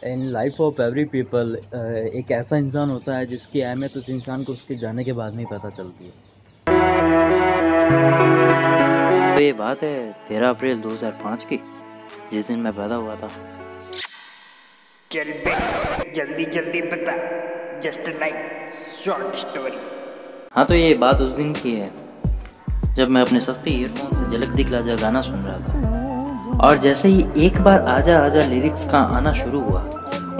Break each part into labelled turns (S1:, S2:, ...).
S1: In life of every people एक ऐसा इंसान होता है जिसकी अहमियत उस इंसान को उसके जाने के बाद में ही पता चलती है।
S2: तो ये बात है 13 अप्रैल 2005 की, जिस दिन मैं पैदा हुआ था।
S3: चल बे, जल्दी जल्दी बता, जस्ट लाइक शॉर्ट स्टोरी।
S2: हाँ, तो ये बात उस दिन की है जब मैं अपने सस्ते ईयरफोन से झलक दिखला जा गाना सुन रहा था, और जैसे ही एक बार आजा आजा लिरिक्स का आना शुरू हुआ,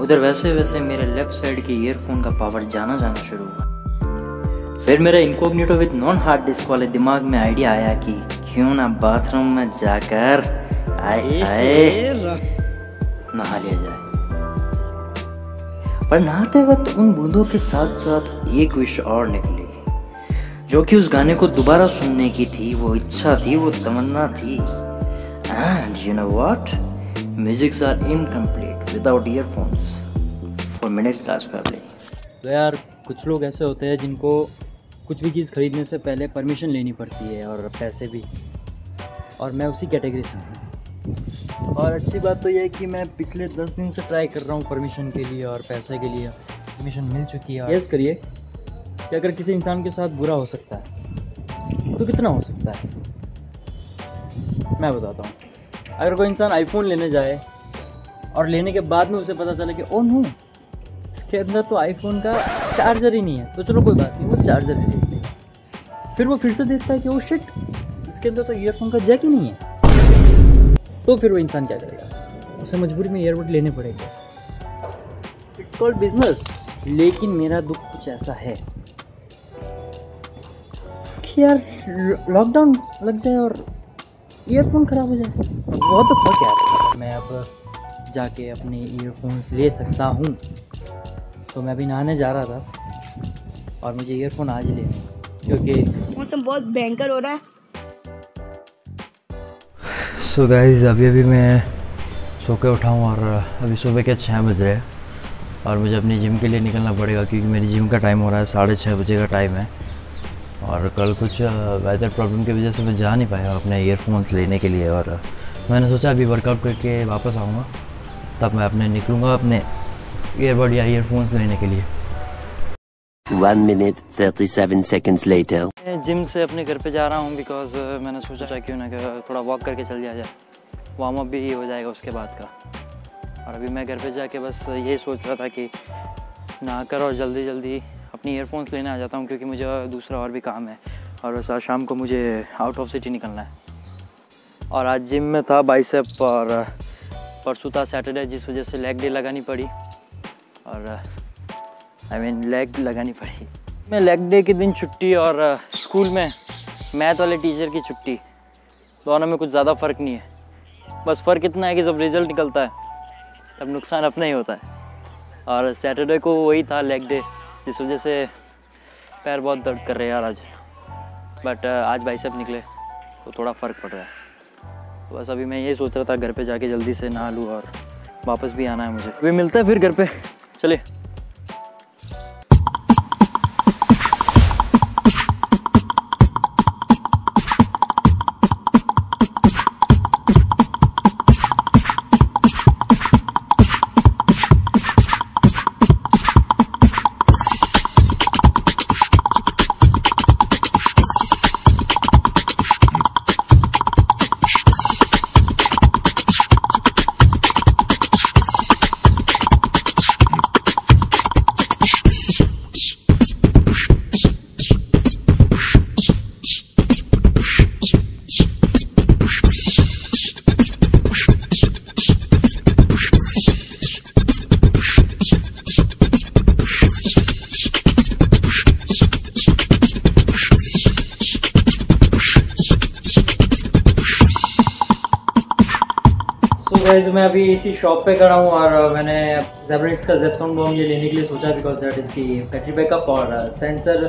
S2: उधर वैसे वैसे मेरे लेफ्ट साइड के ईयरफोन का पावर जाना शुरू हुआ। फिर मेरे incognito with non hard disk वाले दिमाग में आइडिया आया कि क्यों ना बाथरूम में जाकर आए नहा लिया जाए। पर नहाते वक्त उन बूंदों के साथ साथ एक विश और निकली, जो कि उस गाने को दोबारा सुनने की थी, वो इच्छा थी, वो तमन्ना थी। And you know what? Musics are incomplete without earphones for middle class family.
S1: तो यार कुछ लोग ऐसे होते हैं जिनको कुछ भी चीज़ खरीदने से पहले परमिशन लेनी पड़ती है, और पैसे भी, और मैं उसी कैटेगरी से हूँ। और अच्छी बात तो ये है कि मैं पिछले 10 दिन से ट्राई कर रहा हूँ परमिशन के लिए, और पैसे के लिए परमिशन मिल चुकी है। गेस करिए कि अगर किसी इंसान के साथ बुरा हो सकता है तो कितना हो सकता है। मैं बताता हूँ, अगर कोई इंसान आईफोन लेने जाए और लेने के बाद में उसे पता चले कि ओ नो, इसके अंदर तो आईफोन का चार्जर ही नहीं है, तो चलो कोई बात नहीं, वो चार्जर ले लेते हैं। फिर वो फिर से देखता है कि ओ शिट, इसके अंदर तो ईयरफोन का जैक ही नहीं है, तो फिर वो इंसान क्या करेगा, उसे मजबूरी में ईयरबड लेने पड़ेगा। It's called business. लेकिन मेरा दुख कुछ ऐसा है कि यार लॉकडाउन लग जाए और ईयरफोन ख़राब हो जाए, बहुत तो फर्क यार। मैं अब जाके अपने ईयरफोन्स ले सकता हूँ, तो मैं अभी नहाने जा रहा था और मुझे ईयरफोन आज ही लेने, क्योंकि
S3: मौसम बहुत भयंकर हो रहा है।
S1: सो गाइस, अभी मैं सो के उठा हूँ और अभी सुबह के 6 बज रहे हैं, और मुझे अपनी जिम के लिए निकलना पड़ेगा, क्योंकि मेरी जिम का टाइम हो रहा है 6:30 बजे का टाइम है। और कल कुछ वेदर प्रॉब्लम की वजह से मैं जा नहीं पाया अपने ईयरफोन्स लेने के लिए, और मैंने सोचा अभी वर्कआउट करके वापस आऊँगा, तब मैं अपने निकलूँगा अपने ईयरबड या ईयरफोन्स लेने के लिए।
S4: 1 minute 37 seconds later.
S2: मैं जिम से अपने घर पे जा रहा हूँ, बिकॉज मैंने सोचा क्यों ना थोड़ा वॉक करके चल जाए, वार्म अप भी हो जाएगा उसके बाद का। और अभी मैं घर पे जाके बस यही सोच रहा था कि नहाकर और जल्दी जल्दी अपनी ईयरफोन्स लेने आ जाता हूँ, क्योंकि मुझे दूसरा और भी काम है, और बस आज शाम को मुझे आउट ऑफ सिटी निकलना है। और आज जिम में था बाइसेप, और परसों था सैटरडे, जिस वजह से लेग डे लगानी पड़ी, और लेग लगानी पड़ी। मैं लेग डे के दिन छुट्टी और स्कूल में मैथ वाले टीचर की छुट्टी, दोनों में कुछ ज़्यादा फ़र्क नहीं है। बस फ़र्क इतना है कि जब रिज़ल्ट निकलता है तब नुकसान अपना ही होता है। और सैटरडे को वही था लेग डे, जिस वजह से पैर बहुत दर्द कर रहे हैं यार आज। बट आज बाइसेप निकले तो थोड़ा फ़र्क पड़ रहा है। तो बस अभी मैं यही सोच रहा था घर पे जाके जल्दी से नहा लूँ, और वापस भी आना है मुझे। अभी मिलता है फिर घर पे, चले।
S1: गाइस, मैं अभी इसी शॉप पे खड़ा हूँ, और मैंने ज़ेब्रानिक्स का ज़ेप्सॉन बॉम ये लेने के लिए सोचा, बिकॉज दैट इसकी बैटरी बैकअप और सेंसर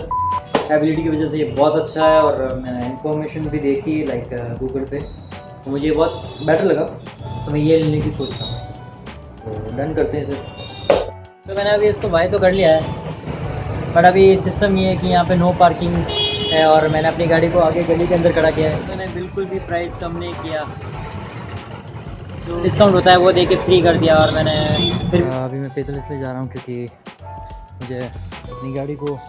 S1: एबिलिटी की वजह से ये बहुत अच्छा है। और मैंने इन्फॉर्मेशन भी देखी लाइक गूगल पे, तो मुझे बहुत बेटर लगा, तो मैं ये लेने की सोच रहा हूँ। तो डन करते हैं इसे। तो मैंने अभी इसको बाय तो कर लिया है, बट अभी सिस्टम ये है कि यहाँ पे नो पार्किंग है, और मैंने अपनी गाड़ी को आगे गली के अंदर खड़ा किया है। मैंने बिल्कुल भी प्राइस कम नहीं किया, जो डिस्काउंट होता है वो दे के फ्री कर दिया। और मैंने फिर अभी मैं पैदल इसलिए जा रहा हूँ क्योंकि मुझे अपनी गाड़ी को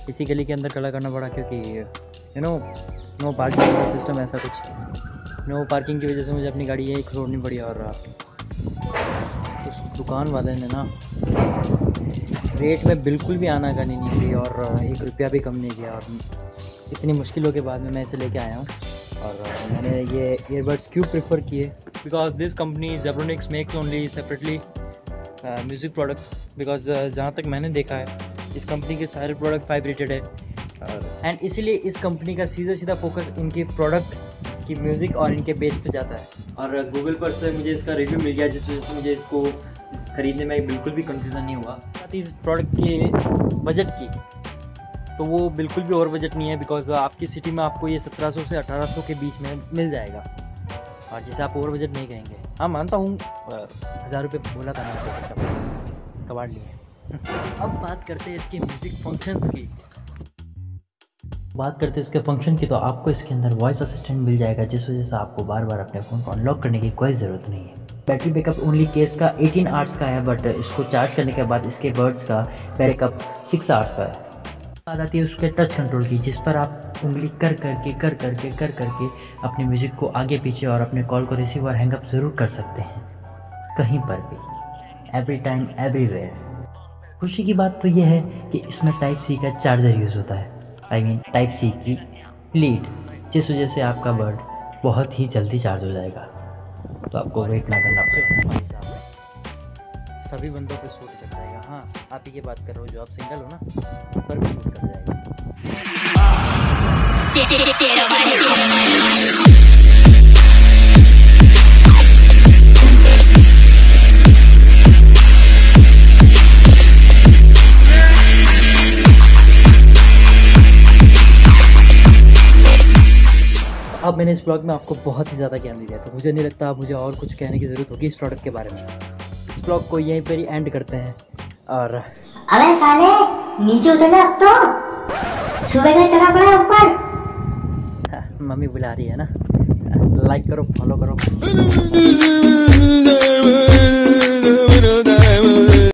S1: इसी गली के अंदर खड़ा करना पड़ा, क्योंकि नो पार्किंग का सिस्टम ऐसा कुछ, नो पार्किंग की वजह से मुझे अपनी गाड़ी यही छोड़नी पड़ी। और उस दुकान वाले ने ना रेट में बिल्कुल भी आनाकानी नहीं की और 1 रुपया भी कम नहीं किया। और इतनी मुश्किलों के बाद में मैं इसे लेके आया हूँ। और मैंने ये ईयरबड्स क्यों प्रेफर किए, because this company Zebronics makes only separately music products. Because जहाँ तक मैंने देखा है इस कंपनी के सारे प्रोडक्ट वाइब्रेटेड है, एंड इसीलिए इस कंपनी का सीधा साधा इनके प्रोडक्ट की म्यूज़िक और इनके बेस पे जाता है। और गूगल पर से मुझे इसका रिव्यू मिल गया, जिस वजह से मुझे इसको ख़रीदने में बिल्कुल भी कन्फ्यूज़न नहीं हुआ। साथ ही इस प्रोडक्ट के बजट की तो वो बिल्कुल भी ओवर बजट नहीं है, बिकॉज आपकी सिटी में आपको ये 1700 से 1800 के बीच में मिल जाएगा, और जिसे आप ओवर बजट नहीं कहेंगे। हाँ मानता हूँ 1000 रुपये बोला था मैं, कबाड़ लिए। अब बात करते हैं इसके म्यूज़िक फंक्शंस की। बात करते हैं इसके फंक्शन की, तो आपको इसके अंदर वॉइस असिस्टेंट मिल जाएगा, जिस वजह से आपको बार बार अपने फ़ोन को अनलॉक करने की कोई ज़रूरत नहीं है। बैटरी बैकअप ओनली केस का 18 आवर्स का है, बट इसको चार्ज करने के बाद इसके बर्ड्स का बैकअप 6 आवर्स का है। बात आती है उसके टच कंट्रोल की, जिस पर आप उंगली कर करके अपने म्यूज़िक को आगे पीछे और अपने कॉल को रिसीव और हैंगअप ज़रूर कर सकते हैं, कहीं पर भी, एवरी टाइम एवरीवेयर। खुशी की बात तो यह है कि इसमें टाइप सी का चार्जर यूज़ होता है, आई मीन टाइप सी की लीड, जिस वजह से आपका बर्ड बहुत ही जल्दी चार्ज हो जाएगा, तो आपको वेट ना करना पड़ेगा। भाई साहब सभी बंदों पे सूट कर जाएगा। हाँ आप ही की बात कर रहे हो, जो आप सिंगल हो ना, उन पर भी सूट कर जाएगा। अब मैंने इस ब्लॉग में आपको बहुत ही ज़्यादा ज्ञान दिया, तो मुझे नहीं लगता मुझे और कुछ कहने की ज़रूरत होगी इस प्रोडक्ट के बारे में। इस ब्लॉग को यहीं पर ही एंड करते हैं। और
S5: अबे साले नीचे उतर जा, अब तो सुबह का चला पड़ा ऊपर।
S1: मम्मी बुला रही है ना, लाइक करो, फॉलो करो।